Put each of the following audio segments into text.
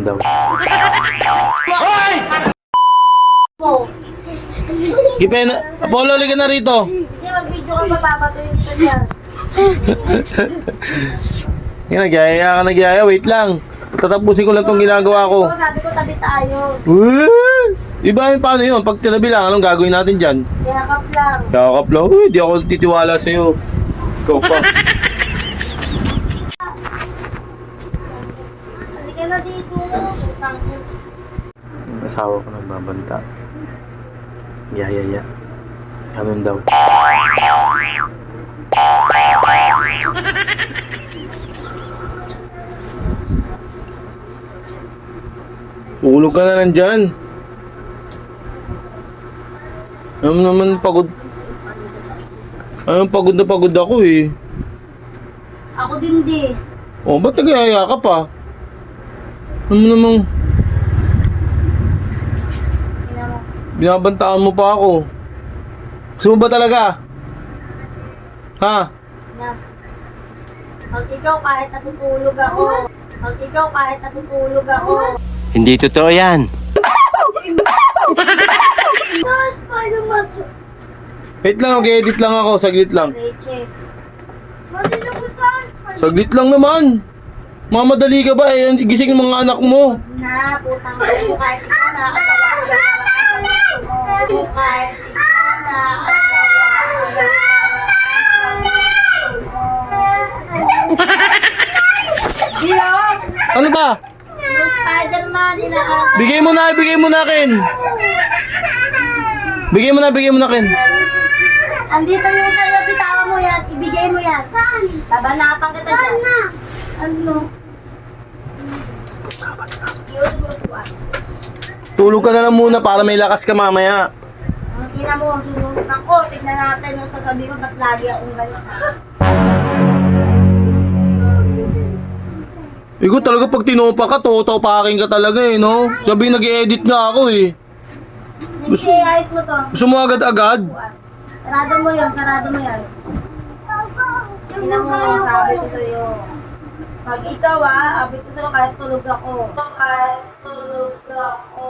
daw. Hoy! Gipen, Apollo, liga na rito. Hindi, mag-video ka mapapatuloy ka dyan. Yan, nagyaya. Wait lang. Tatapusin ko lang tong ginagawa ko. Sabi ko, tabi tayo. Iba yun, paano yun? Pag tinabi lang, anong gagawin natin dyan? Yakap lang. Kakap lang. Uy, di ako titiwala sa'yo. Ikaw pa. Halika na dito. Putang. Ang asawa ko nagbabanta. Yaya. Ganun daw. Ulog ka na lang dyan. Alam naman pagod. Pagod na pagod ako eh. Ako din di. Oh, ba't nagayaya ka pa? Alam namang Ina mo. binabantaan mo pa ako. Gusto mo ba talaga? Ha? Na. Pag ikaw kahit natutulog ako. Pag ikaw kahit natutulog ako. Hindi totoo yan. Wait lang, mag-edit lang ako. Saglit lang. Leche. Saglit lang naman. Mamadali ka ba? Eh, gising ng mga anak mo. Na, putang mo kahit ikaw na agawa mo. Kahit ikaw na Diyon! Ano ba? Yung Spider-Man, Bigay mo na akin. Bigay mo na akin. andito yung sa'yo, bitawan mo yan, ibigay mo yan. Tabanatan kita dyan. Ano? Tulog ka na lang muna para may lakas ka mamaya. Ang ina mo, sunod ako, tignan natin yung sasabihin ko, ba't lagi akong ganyan. Ikaw talaga pag tinopa ka, totopakin ka talaga eh, no? Sabi nag-i-edit nga ako eh. Niksi, ayos mo to. Gusto mo agad-agad? Sarado mo yan, sarado mo yan. Ina mo, sabi ko sa'yo. Pag ikaw sabi ko sa'yo, kahit tulog ako. Kahit tulog ako.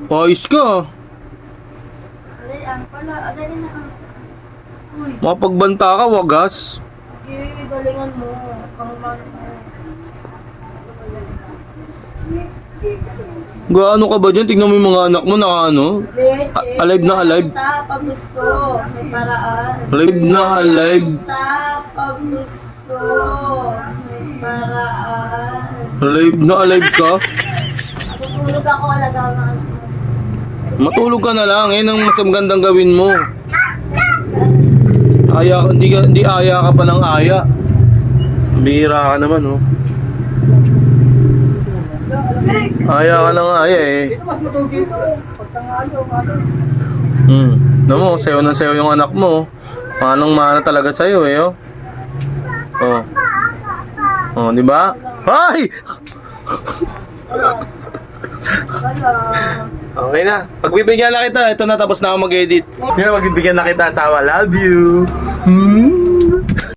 Ayos ka. Adali ang pala, adali na ang. Mapagbanta ka, wagas. Okay, galingan mo. Pangmano ka. Gaano ka ba dyan? Tignan mo yung mga anak mo na ano? Leche. Alive na alive. Kita pag gusto. May paraan. Alive na alive. Kita pag gusto. May paraan. Alive na alive ka? Tutulog ako, alaga ang anak mo. Matulog ka na lang. Yan ang mas magandang gawin mo. Hindi aya ka pa ng aya. Bihira ka naman, oh. Aya ka ng aya eh. Naman, sayo na sayo yung anak mo. Manang-mana talaga sa'yo eh, oh. Oh. Oh, di ba? Ay! Okay na. Pagbibigyan na kita, ito na tapos na ako mag-edit. Pagbibigyan na kita, asawa. Love you.